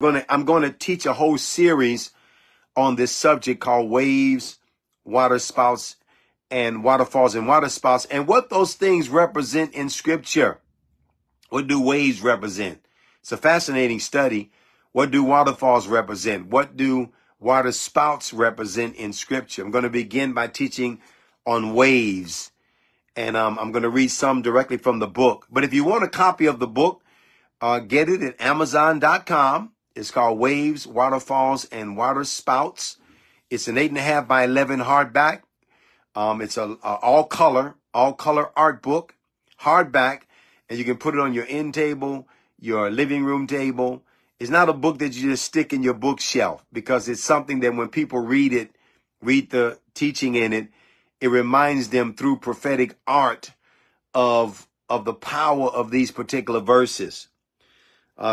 I'm going to teach a whole series on this subject called waves, water spouts, and waterfalls and water spouts, and what those things represent in Scripture. What do waves represent? It's a fascinating study. What do waterfalls represent? What do water spouts represent in Scripture? I'm going to begin by teaching on waves, and I'm going to read some directly from the book. But if you want a copy of the book, get it at Amazon.com. It's called Waves, Waterfalls, and Water Spouts. It's an 8.5 by 11 hardback. It's a all color art book, hardback, and you can put it on your end table, your living room table. It's not a book that you just stick in your bookshelf, because it's something that when people read it, read the teaching in it, it reminds them through prophetic art of the power of these particular verses.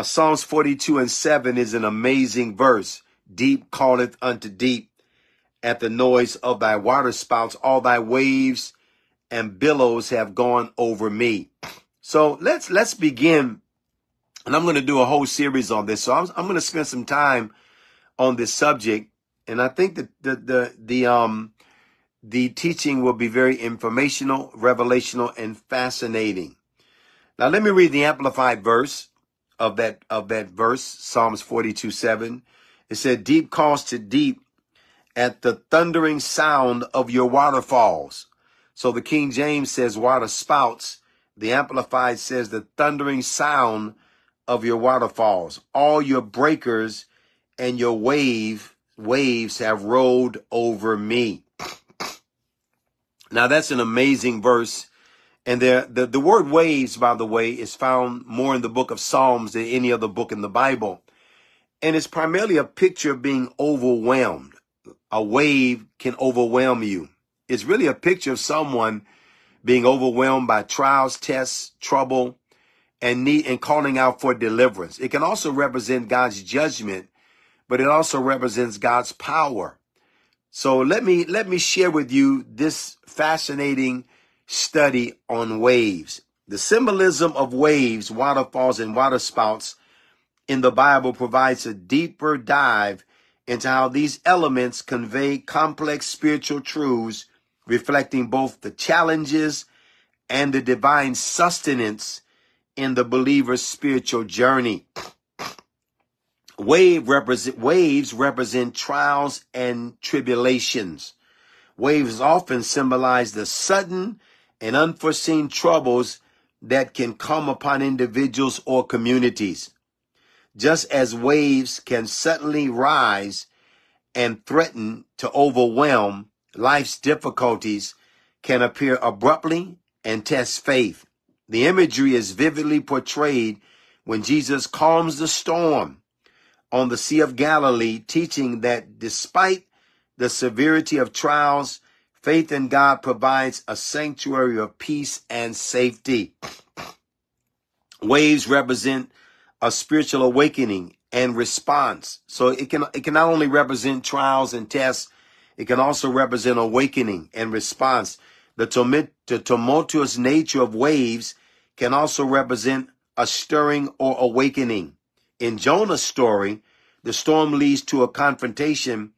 Psalms 42:7 is an amazing verse. Deep calleth unto deep at the noise of thy water spouts. All thy waves and billows have gone over me. So let's begin. And I'm going to do a whole series on this. So I'm going to spend some time on this subject. And I think that the teaching will be very informational, revelational, and fascinating. Now let me read the amplified verse of that verse, Psalms 42:7. It said, deep calls to deep at the thundering sound of your waterfalls. So the King James says water spouts. The Amplified says the thundering sound of your waterfalls. All your breakers and your waves have rolled over me. Now that's an amazing verse. And the word waves, by the way, is found more in the book of Psalms than any other book in the Bible. And it's primarily a picture of being overwhelmed. A wave can overwhelm you. It's really a picture of someone being overwhelmed by trials, tests, trouble, and calling out for deliverance. It can also represent God's judgment, but it also represents God's power. So let me share with you this fascinating study on waves. The symbolism of waves, waterfalls, and water spouts in the Bible provides a deeper dive into how these elements convey complex spiritual truths, reflecting both the challenges and the divine sustenance in the believer's spiritual journey. Waves represent trials and tribulations. Waves often symbolize the sudden and unforeseen troubles that can come upon individuals or communities. Just as waves can suddenly rise and threaten to overwhelm, life's difficulties can appear abruptly and test faith. The imagery is vividly portrayed when Jesus calms the storm on the Sea of Galilee, teaching that despite the severity of trials, faith in God provides a sanctuary of peace and safety. Waves represent a spiritual awakening and response. So it can not only represent trials and tests, it can also represent awakening and response. The tumultuous nature of waves can also represent a stirring or awakening. In Jonah's story, the storm leads to a confrontation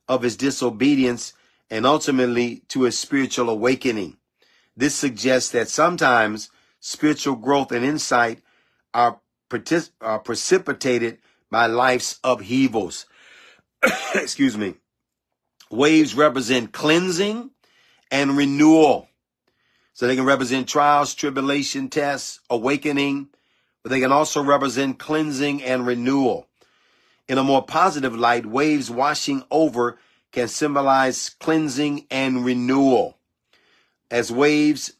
of his disobedience and ultimately to a spiritual awakening. This suggests that sometimes spiritual growth and insight are precipitated by life's upheavals. Excuse me. Waves represent cleansing and renewal. So they can represent trials, tribulation, tests, awakening, but they can also represent cleansing and renewal. In a more positive light, waves washing over can symbolize cleansing and renewal. As waves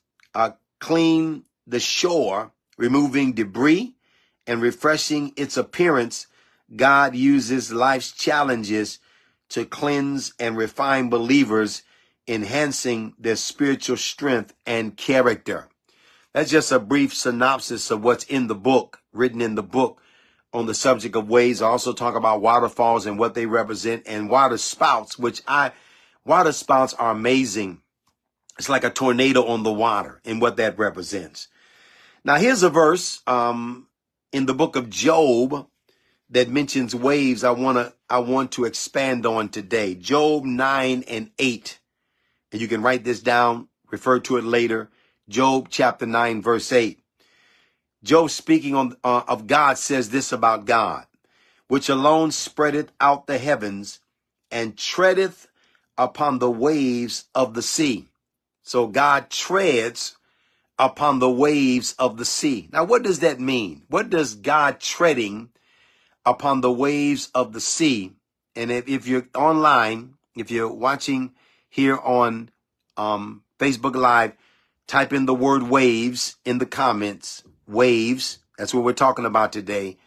clean the shore, removing debris and refreshing its appearance, God uses life's challenges to cleanse and refine believers, enhancing their spiritual strength and character. That's just a brief synopsis of what's in the book, written in the book on the subject of waves. I also talk about waterfalls and what they represent, and water spouts, water spouts are amazing. It's like a tornado on the water and what that represents. Now here's a verse in the book of Job that mentions waves I want to expand on today. Job 9 and 8. And you can write this down, refer to it later. Job chapter 9, verse 8. Job, speaking of God, says this about God, which alone spreadeth out the heavens and treadeth upon the waves of the sea. So God treads upon the waves of the sea. Now, what does that mean? What does God treading upon the waves of the sea? And if you're online, if you're watching here on Facebook Live, type in the word waves in the comments. Waves. That's what we're talking about today.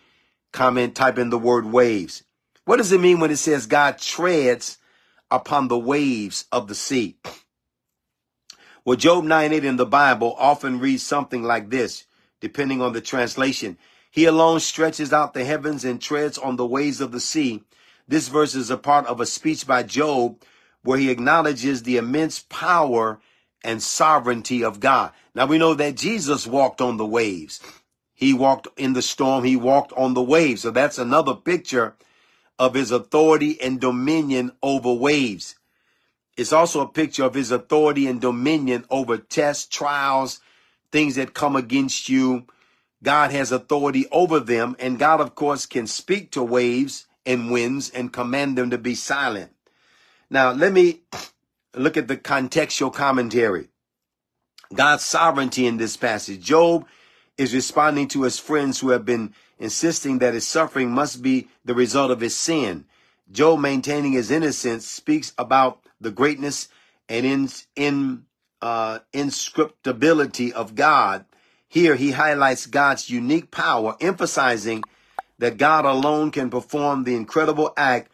Type in the word waves. What does it mean when it says God treads upon the waves of the sea? Well, Job 9:8 in the Bible often reads something like this, depending on the translation. He alone stretches out the heavens and treads on the waves of the sea. This verse is a part of a speech by Job where he acknowledges the immense power and sovereignty of God. Now we know that Jesus walked on the waves. He walked in the storm. He walked on the waves. So that's another picture of his authority and dominion over waves. It's also a picture of his authority and dominion over tests, trials, things that come against you. God has authority over them. And God, of course, can speak to waves and winds and command them to be silent. Now, let me look at the contextual commentary. God's sovereignty in this passage. Job is responding to his friends who have been insisting that his suffering must be the result of his sin. Job, maintaining his innocence, speaks about the greatness and inscrutability of God. Here he highlights God's unique power, emphasizing that God alone can perform the incredible act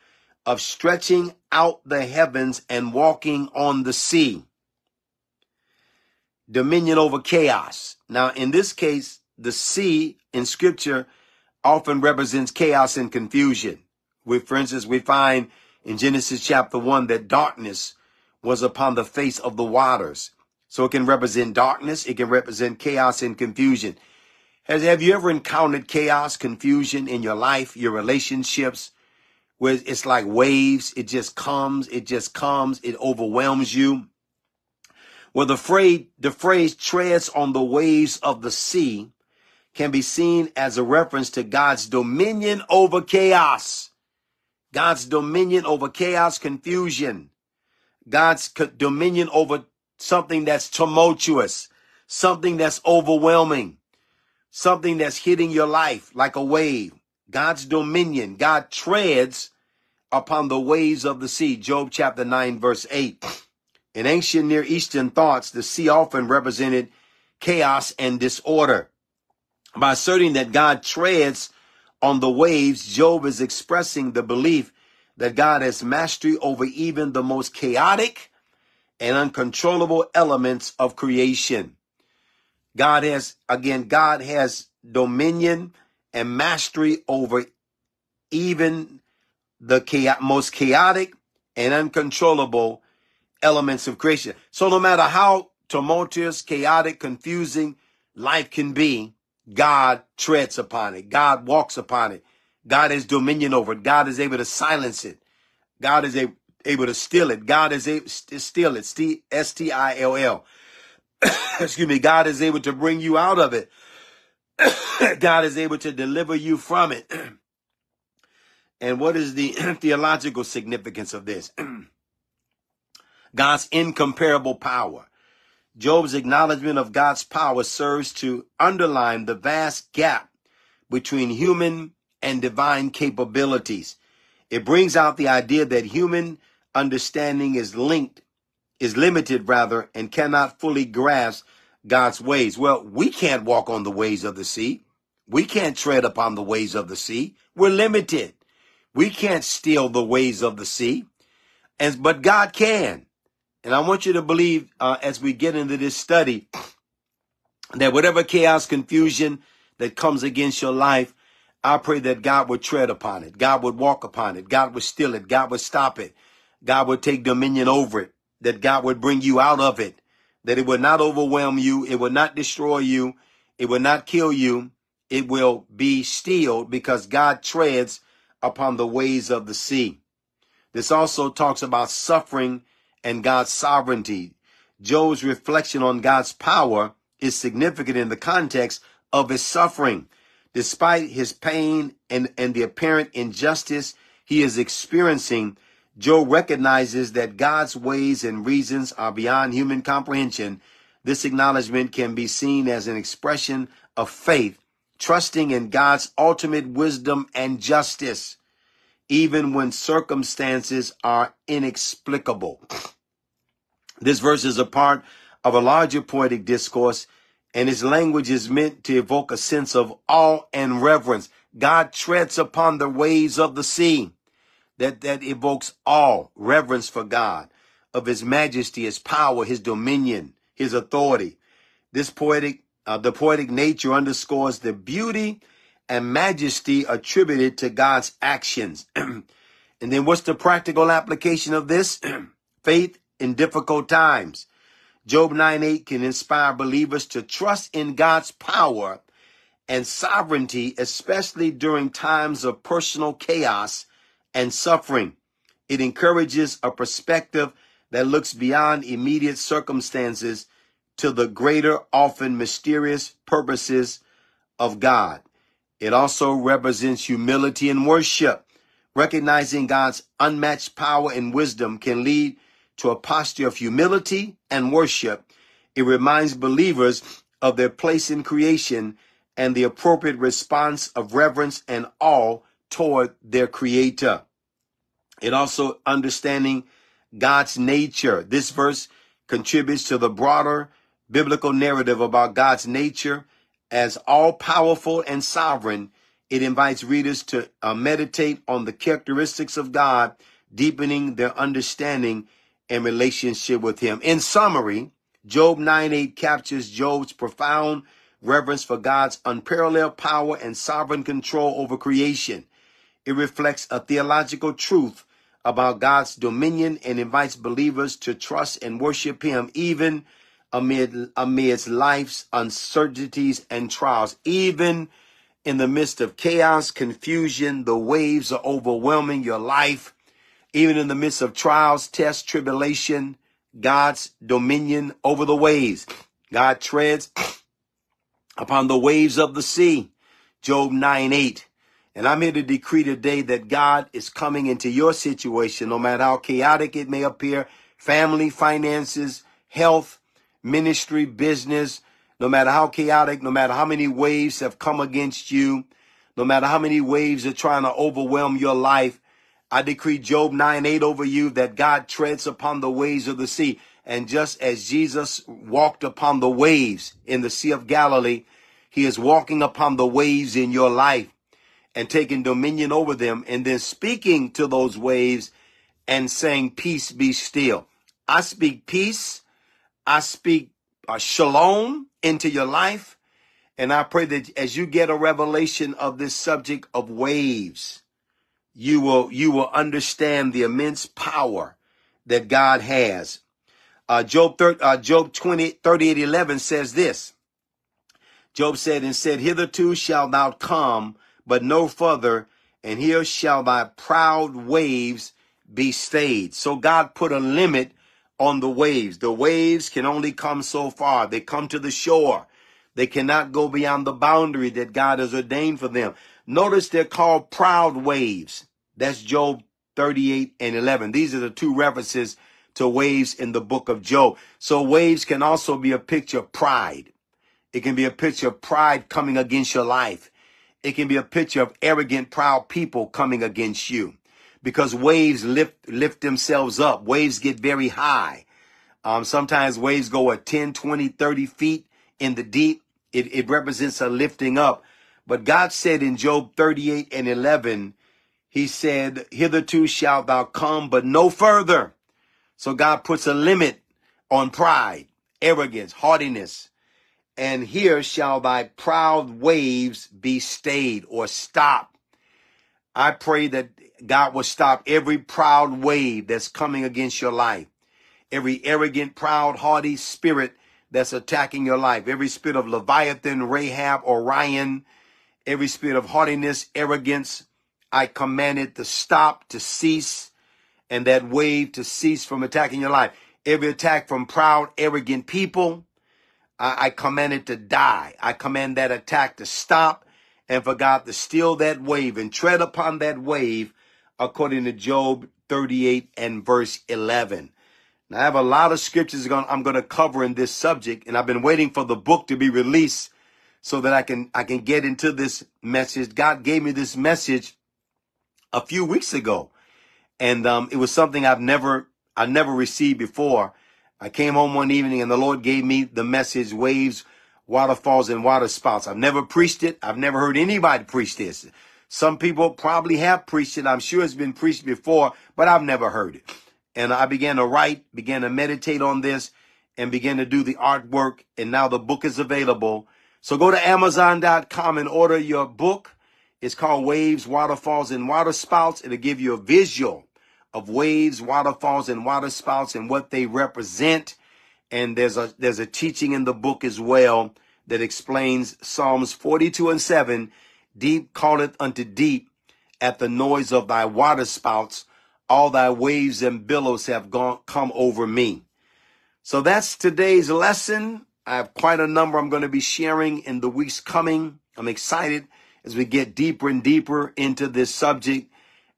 of stretching out the heavens and walking on the sea. Dominion over chaos. Now, in this case, the sea in scripture often represents chaos and confusion. For instance, we find in Genesis chapter 1 that darkness was upon the face of the waters. So it can represent darkness. It can represent chaos and confusion. Have you ever encountered chaos, confusion in your life, your relationships, where it's like waves? It just comes, it overwhelms you. Well, the phrase treads on the waves of the sea can be seen as a reference to God's dominion over chaos. God's dominion over chaos, confusion. God's dominion over something that's tumultuous, something that's overwhelming, something that's hitting your life like a wave. God's dominion. God treads upon the waves of the sea. Job chapter 9, verse 8. In ancient Near Eastern thoughts, the sea often represented chaos and disorder. By asserting that God treads on the waves, Job is expressing the belief that God has mastery over even the most chaotic and uncontrollable elements of creation. God has dominion and mastery over even the most chaotic and uncontrollable elements of creation. So no matter how tumultuous, chaotic, confusing life can be, God treads upon it. God walks upon it. God has dominion over it. God is able to silence it. God is able to still it. God is able to still it. S-T-I-L-L. Excuse me. God is able to bring you out of it. God is able to deliver you from it. And what is the theological significance of this? God's incomparable power. Job's acknowledgement of God's power serves to underline the vast gap between human and divine capabilities. It brings out the idea that human understanding is limited, and cannot fully grasp God's ways. Well, we can't walk on the waves of the sea. We can't tread upon the waves of the sea. We're limited. We can't steal the waves of the sea, but God can. And I want you to believe as we get into this study that whatever chaos, confusion that comes against your life, I pray that God would tread upon it. God would walk upon it. God would still it. God would stop it. God would take dominion over it. That God would bring you out of it. That it would not overwhelm you. It would not destroy you. It would not kill you. it will be stilled because God treads upon the waves of the sea. This also talks about suffering and God's sovereignty. Job's reflection on God's power is significant in the context of his suffering. Despite his pain and the apparent injustice he is experiencing, Job recognizes that God's ways and reasons are beyond human comprehension. This acknowledgement can be seen as an expression of faith, trusting in God's ultimate wisdom and justice, even when circumstances are inexplicable. This verse is a part of a larger poetic discourse, and its language is meant to evoke a sense of awe and reverence. God treads upon the waves of the sea. That evokes awe, reverence for God, of his majesty, his power, his dominion, his authority. The poetic nature underscores the beauty and majesty attributed to God's actions. And then what's the practical application of this? Faith in difficult times. Job 9:8 can inspire believers to trust in God's power and sovereignty, especially during times of personal chaos and suffering. It encourages a perspective that looks beyond immediate circumstances to the greater, often mysterious purposes of God. It also represents humility and worship. Recognizing God's unmatched power and wisdom can lead to a posture of humility and worship. It reminds believers of their place in creation and the appropriate response of reverence and awe toward their creator. It also understanding God's nature. This verse contributes to the broader biblical narrative about God's nature as all-powerful and sovereign. It invites readers to meditate on the characteristics of God, deepening their understanding and relationship with him. In summary, Job 9:8 captures Job's profound reverence for God's unparalleled power and sovereign control over creation. It reflects a theological truth about God's dominion and invites believers to trust and worship him even amidst life's uncertainties and trials. Even in the midst of chaos, confusion, the waves are overwhelming your life. Even in the midst of trials, tests, tribulation, God's dominion over the waves. God treads upon the waves of the sea. Job 9:8. And I'm here to decree today that God is coming into your situation, no matter how chaotic it may appear, family, finances, health, ministry, business, no matter how chaotic, no matter how many waves have come against you, no matter how many waves are trying to overwhelm your life, I decree Job 9:8 over you that God treads upon the waves of the sea. And just as Jesus walked upon the waves in the Sea of Galilee, he is walking upon the waves in your life and taking dominion over them, and then speaking to those waves and saying, peace be still. I speak peace. I speak shalom into your life. And I pray that as you get a revelation of this subject of waves, you will understand the immense power that God has. Job 38:11 says this. Job said, hitherto shalt thou come, but no further, and here shall thy proud waves be stayed. So God put a limit on the waves. The waves can only come so far. They come to the shore. They cannot go beyond the boundary that God has ordained for them. Notice they're called proud waves. That's Job 38:11. These are the two references to waves in the book of Job. So waves can also be a picture of pride. It can be a picture of pride coming against your life. It can be a picture of arrogant, proud people coming against you, because waves lift themselves up. Waves get very high. Sometimes waves go at 10, 20, 30 feet in the deep. It represents a lifting up. But God said in Job 38:11, he said, hitherto shalt thou come, but no further. So God puts a limit on pride, arrogance, haughtiness. And here shall thy proud waves be stayed or stop. I pray that God will stop every proud wave that's coming against your life. Every arrogant, proud, haughty spirit that's attacking your life. Every spirit of Leviathan, Rahab, Orion, Every spirit of haughtiness, arrogance, I command it to stop, to cease, and that wave to cease from attacking your life. Every attack from proud, arrogant people, I command it to die. I command that attack to stop, and for God to steal that wave and tread upon that wave, according to Job 38 and verse 11. Now, I have a lot of scriptures I'm going to cover in this subject, and I've been waiting for the book to be released so that I can get into this message. God gave me this message a few weeks ago, and it was something I never received before. I came home one evening and the Lord gave me the message, waves, waterfalls, and water spouts. I've never preached it. I've never heard anybody preach this. Some people probably have preached it. I'm sure it's been preached before, but I've never heard it. And I began to write, began to meditate on this, and began to do the artwork. And now the book is available. So go to Amazon.com and order your book. It's called Waves, Waterfalls, and Water Spouts. It'll give you a visual of waves, waterfalls, and water spouts and what they represent. And there's a teaching in the book as well that explains Psalms 42 and 7. Deep calleth unto deep at the noise of thy water spouts. All thy waves and billows have come over me. So that's today's lesson. I have quite a number I'm going to be sharing in the weeks coming. I'm excited as we get deeper and deeper into this subject.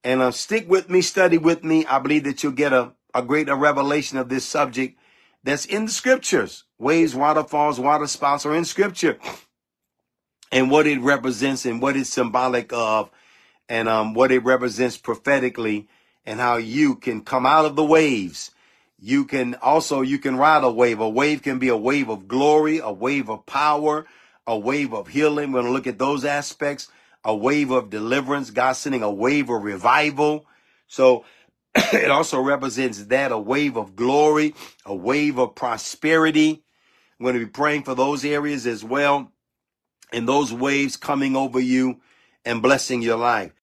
And stick with me, study with me. I believe that you'll get a greater revelation of this subject that's in the scriptures. Waves, waterfalls, water spouts are in scripture. And what it represents and what it's symbolic of, and what it represents prophetically, and how you can come out of the waves. You can ride a wave. A wave can be a wave of glory, a wave of power, a wave of healing. We're going to look at those aspects. A wave of deliverance, God sending a wave of revival. So it also represents that, a wave of glory, a wave of prosperity. I'm going to be praying for those areas as well, and those waves coming over you and blessing your life.